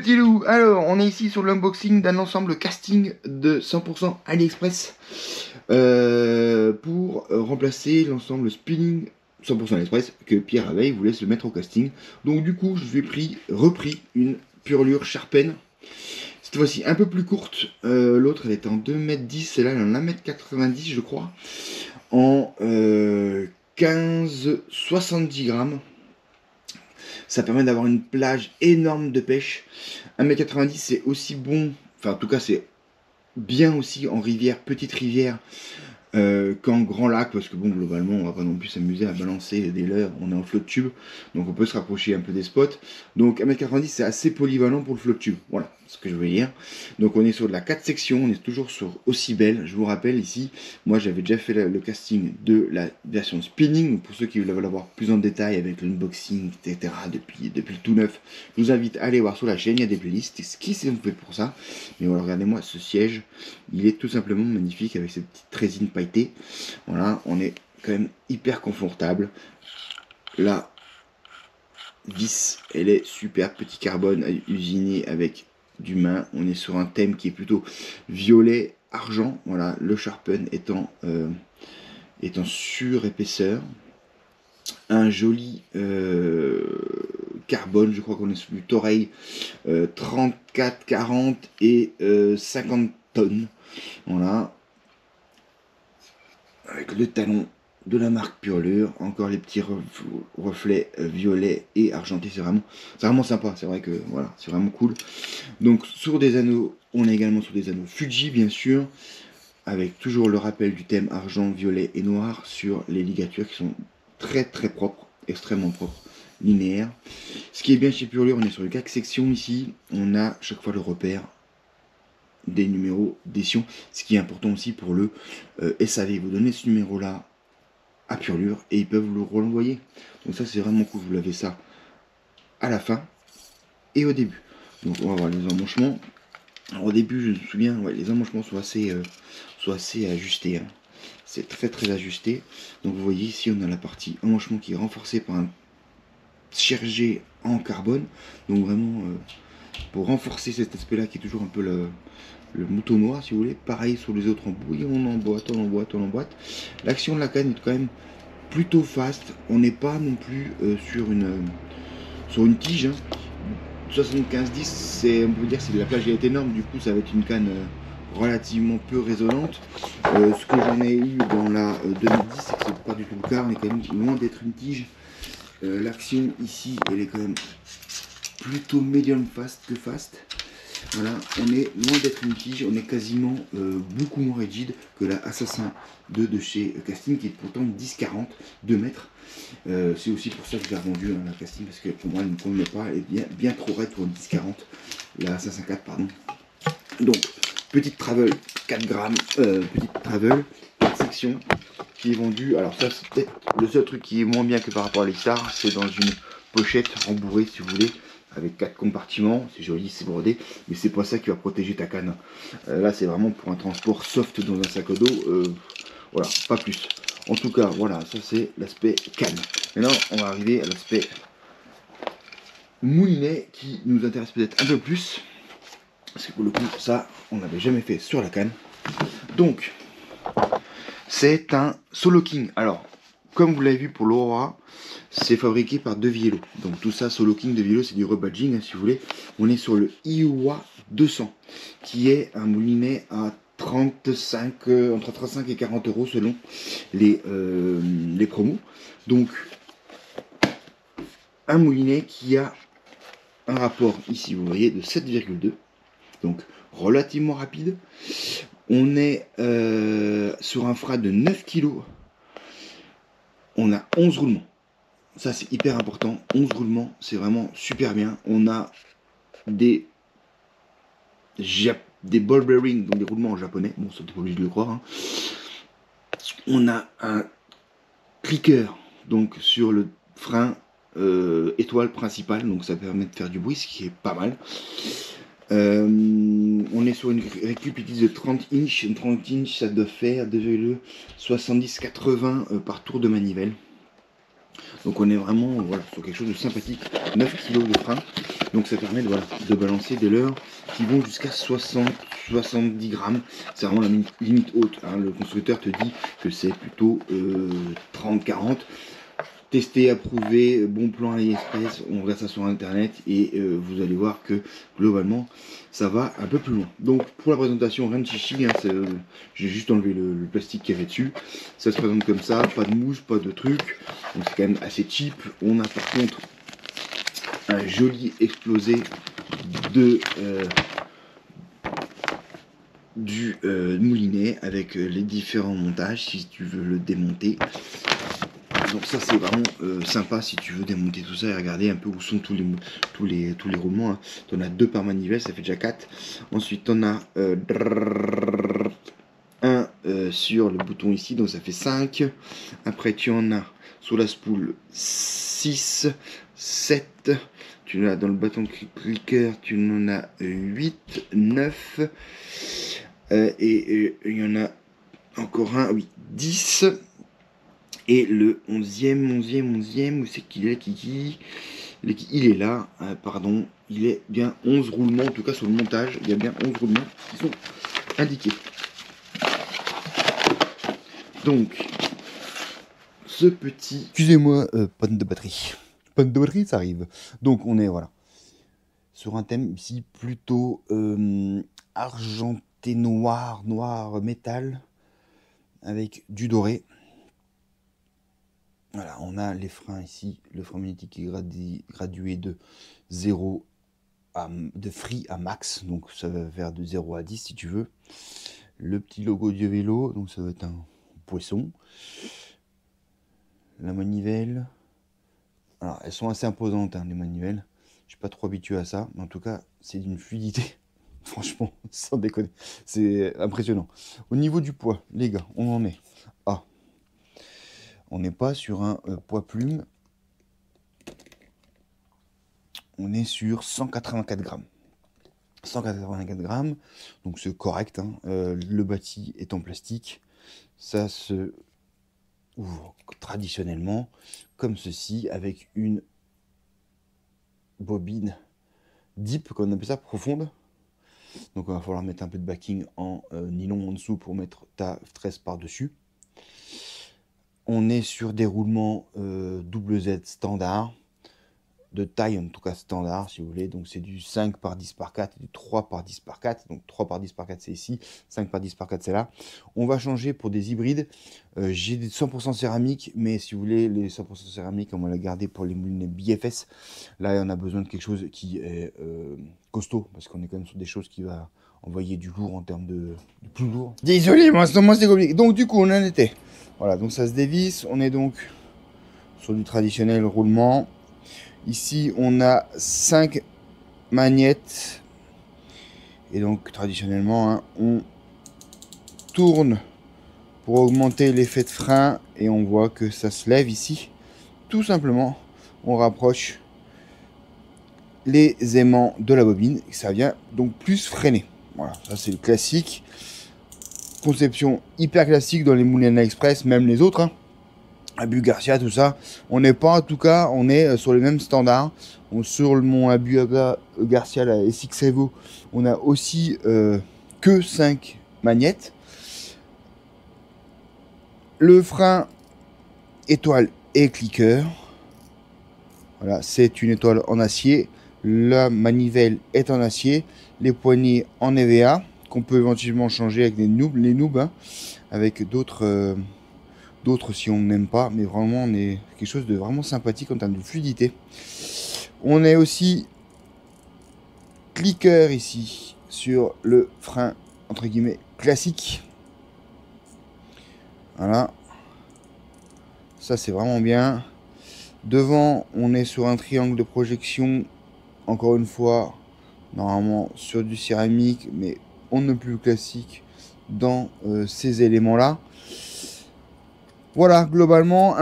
petits loups, alors on est ici sur l'unboxing d'un ensemble casting de 100% AliExpress pour remplacer l'ensemble spinning 100% AliExpress que Pierre Aveille voulait se mettre au casting. Donc du coup je lui ai repris une Purlure Sharpen, cette fois-ci un peu plus courte. L'autre elle était en 2,10 m, celle-là elle est en 1,90 m je crois, en 15,70 grammes. Ça permet d'avoir une plage énorme de pêche. 1,90 m c'est aussi bon, enfin en tout cas c'est bien aussi en rivière, petite rivière, qu'en grand lac, parce que bon globalement on va pas non plus s'amuser à balancer des leurres, on est en flotte tube, donc on peut se rapprocher un peu des spots. Donc 1,90 m c'est assez polyvalent pour le flotte tube, voilà ce que je veux dire. Donc on est sur de la 4 sections, on est toujours sur Aussi Belle. Je vous rappelle ici, moi j'avais déjà fait le casting de la version spinning, donc pour ceux qui veulent avoir plus en détail avec l'unboxing etc depuis le tout neuf, je vous invite à aller voir sur la chaîne, il y a des playlists qui sont fait pour ça. Mais voilà, regardez-moi ce siège, il est tout simplement magnifique avec cette petite résine pailletée. Voilà, on est quand même hyper confortable. La vis, elle est super, petit carbone usiné avec du main. On est sur un thème qui est plutôt violet argent. Voilà, le Sharpen étant sur épaisseur. Un joli carbone, je crois qu'on est sur du Toray 34, 40 et 50 tonnes. Voilà, avec le talon de la marque Purlure, encore les petits reflets violets et argentés, c'est vraiment sympa, c'est vrai que voilà, c'est vraiment cool. Donc sur des anneaux, on est également sur des anneaux Fuji bien sûr, avec toujours le rappel du thème argent, violet et noir sur les ligatures qui sont très propres, extrêmement propres, linéaires. Ce qui est bien chez Purlure, on est sur les 4 sections ici, on a chaque fois le repère des numéros d'édition, ce qui est important aussi pour le SAV. Vous donnez ce numéro là à Purlure et ils peuvent le renvoyer. Donc ça c'est vraiment cool, vous l'avez ça à la fin et au début. Donc on va voir les emmanchements. Alors au début je me souviens, ouais, les emmanchements sont assez ajustés, hein. C'est très ajusté. Donc vous voyez ici on a la partie emmanchement qui est renforcée par un chergé en carbone. Donc vraiment pour renforcer cet aspect là qui est toujours un peu le mouton noir si vous voulez. Pareil sur les autres embouts, on emboîte. L'action de la canne est quand même plutôt fast, on n'est pas non plus sur une tige, hein. 75-10, on peut dire c'est de la plagiat énorme, du coup ça va être une canne relativement peu résonante. Ce que j'en ai eu dans la 2010, c'est que c'est pas du tout le cas, on est quand même loin d'être une tige. L'action ici elle est quand même plutôt medium fast que fast. Voilà, on est loin d'être une tige, on est quasiment beaucoup moins rigide que la Assassin 2 de chez Casting, qui est pourtant une 10-40, 2 mètres. C'est aussi pour ça que je l'ai revendue, hein, la Casting, parce que pour moi elle ne me convenait pas, elle est bien trop raide pour une 10-40, la Assassin 4, pardon. Donc, petite travel, 4 grammes, petite travel, 4 sections, qui est vendue. Alors ça c'est peut-être le seul truc qui est moins bien que par rapport à l'X-Star, c'est dans une pochette rembourrée si vous voulez, avec 4 compartiments, c'est joli, c'est brodé, mais c'est pas ça qui va protéger ta canne. Là c'est vraiment pour un transport soft dans un sac à dos, voilà, pas plus. En tout cas, voilà, ça c'est l'aspect canne. Maintenant, on va arriver à l'aspect moulinet qui nous intéresse peut-être un peu plus, parce que pour le coup, ça, on n'avait jamais fait sur la canne. Donc, c'est un Solo King. Alors, comme vous l'avez vu pour l'Aurora, c'est fabriqué par De Viello. Donc tout ça, Solo King, De Viello, c'est du rebadging, hein, si vous voulez. On est sur le Iowa 200, qui est un moulinet à 35, entre 35 et 40 euros selon les promos. Donc, un moulinet qui a un rapport, ici vous voyez, de 7,2. Donc, relativement rapide. On est sur un frein de 9 kg. On a 11 roulements. Ça c'est hyper important, 11 roulements, c'est vraiment super bien. On a des ball bearings, donc des roulements en japonais, bon ça t'es pas obligé de le croire, hein. On a un clicker, donc sur le frein étoile principale, donc ça permet de faire du bruit, ce qui est pas mal. On est sur une récup de 30 inch, une 30 inch ça doit faire 2,70-80 par tour de manivelle. Donc on est vraiment voilà, sur quelque chose de sympathique, 9 kg de frein. Donc ça permet de, voilà, de balancer des leurres qui vont jusqu'à 60-70 grammes. C'est vraiment la limite haute, hein. Le constructeur te dit que c'est plutôt 30-40. Testé, approuvé, bon plan AliExpress, on regarde ça sur internet et vous allez voir que globalement ça va un peu plus loin. Donc pour la présentation, rien de chichi, hein, j'ai juste enlevé le plastique qu'il y avait dessus. Ça se présente comme ça, pas de mouche, pas de truc, donc c'est quand même assez cheap. On a par contre un joli explosé du moulinet avec les différents montages si tu veux le démonter. Donc ça c'est vraiment sympa si tu veux démonter tout ça et regarder un peu où sont tous les roulements, hein. Tu en as 2 par manivelle, ça fait déjà 4. Ensuite tu en as un sur le bouton ici, donc ça fait 5. Après tu en as sur la spoule 6, 7. Tu en as dans le bâton clicker, tu en as 8, 9. Et il y en a encore un, oui, 10. Et le 11e, où c'est qu'il est, Kiki? Il est là, pardon, il est bien 11 roulements, en tout cas sur le montage, il y a bien 11 roulements qui sont indiqués. Donc, ce petit... Excusez-moi, panne de batterie. Panne de batterie, ça arrive. Donc, on est, voilà, sur un thème ici plutôt argenté noir métal, avec du doré. Voilà, on a les freins ici, le frein magnétique est gradué de 0 à de free à max, donc ça va faire de 0 à 10 si tu veux. Le petit logo du vélo, donc ça va être un poisson. La manivelle, alors elles sont assez imposantes, hein, les manivelles. Je suis pas trop habitué à ça, mais en tout cas c'est d'une fluidité, franchement, sans déconner, c'est impressionnant. Au niveau du poids, les gars, on en est à... On n'est pas sur un poids plume. On est sur 184 grammes. 184 grammes, donc c'est correct, hein. Le bâti est en plastique. Ça se ouvre traditionnellement comme ceci avec une bobine deep, comme on appelle ça, profonde. Donc il va falloir mettre un peu de backing en nylon en dessous pour mettre ta tresse par-dessus. On est sur des roulements double Z standard, de taille en tout cas standard si vous voulez, donc c'est du 5 par 10 par 4 et du 3 par 10 par 4, donc 3 par 10 par 4 c'est ici, 5 par 10 par 4 c'est là. On va changer pour des hybrides, j'ai des 100% céramique, mais si vous voulez les 100% céramique on va les garder pour les moulinets BFS. Là on a besoin de quelque chose qui est costaud, parce qu'on est quand même sur des choses qui va envoyer du lourd en termes de plus lourd. Désolé, moi c'est compliqué. Donc du coup on en était, voilà, donc ça se dévisse, on est donc sur du traditionnel roulement. Ici, on a 5 magnettes. Et donc, traditionnellement, hein, on tourne pour augmenter l'effet de frein. Et on voit que ça se lève ici. Tout simplement, on rapproche les aimants de la bobine. Et ça vient donc plus freiner. Voilà, ça c'est le classique. Conception hyper classique dans les moulins express, même les autres, hein. Abu Garcia, tout ça, on n'est pas, en tout cas, on est sur les mêmes standards. Sur mon Abu Garcia, la SX Evo, on a aussi que 5 magnettes. Le frein étoile et clicker, voilà, c'est une étoile en acier. La manivelle est en acier. Les poignées en EVA, qu'on peut éventuellement changer avec les noobs, hein, avec d'autres si on n'aime pas, mais vraiment on est quelque chose de vraiment sympathique en termes de fluidité. On est aussi clicker ici sur le frein entre guillemets classique. Voilà, ça c'est vraiment bien. Devant on est sur un triangle de projection, encore une fois normalement sur du céramique, mais on ne plus classique dans ces éléments là. Voilà, globalement,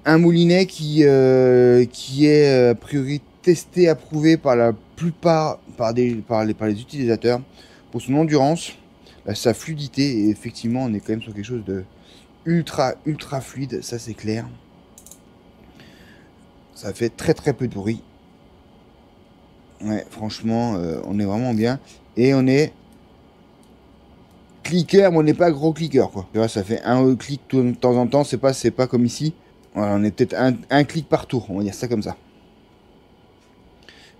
un moulinet qui est a priori testé, approuvé par la plupart, par les utilisateurs, pour son endurance, sa fluidité, et effectivement, on est quand même sur quelque chose de ultra fluide, ça c'est clair. Ça fait très peu de bruit. Ouais, franchement, on est vraiment bien. Et on est cliqueur, mais on n'est pas gros cliqueur, quoi. Tu vois, ça fait un clic de temps en temps, c'est pas comme ici. Voilà, on est peut-être un clic par tour, on va dire ça comme ça.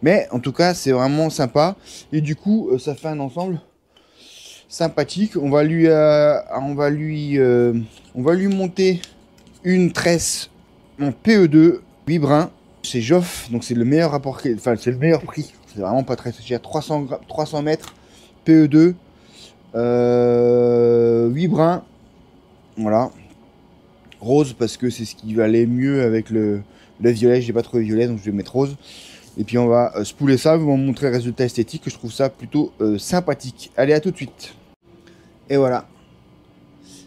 Mais en tout cas, c'est vraiment sympa. Et du coup, ça fait un ensemble sympathique. On va lui monter une tresse en PE2, 8 brins. C'est Joff, donc c'est le meilleur rapport, enfin c'est le meilleur prix. C'est vraiment pas très cher. 300 mètres, PE2, 8 brins. Voilà. Rose parce que c'est ce qui va aller mieux avec le violet. J'ai pas trouvé violet, donc je vais mettre rose. Et puis on va spouler ça, vous m'en montrer le résultat esthétique, que je trouve ça plutôt sympathique. Allez, à tout de suite. Et voilà.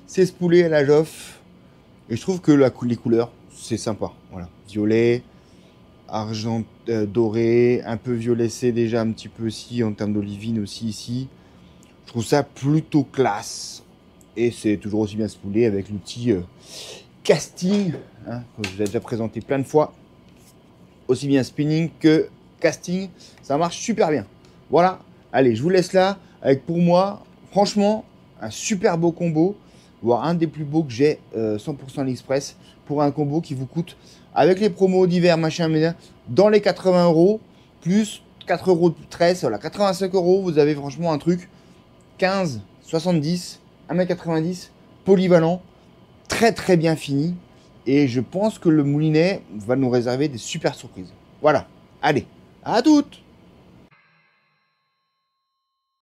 C'est spoulé à la Joff. Et je trouve que les couleurs, c'est sympa. Voilà. Violet, argent doré, un peu violacé déjà un petit peu aussi en termes d'olivine aussi ici. Je trouve ça plutôt classe. Et c'est toujours aussi bien spoulé avec l'outil casting, hein, que je vous ai déjà présenté plein de fois. Aussi bien spinning que casting, ça marche super bien. Voilà, allez, je vous laisse là avec pour moi, franchement, un super beau combo, voire un des plus beaux que j'ai 100% AliExpress pour un combo qui vous coûte avec les promos d'hiver, machin, dans les 80 € plus 4 € de 13, voilà, 85 €, vous avez franchement un truc 15, 70, 1m90, polyvalent, très très bien fini. Et je pense que le moulinet va nous réserver des super surprises. Voilà, allez, à toutes!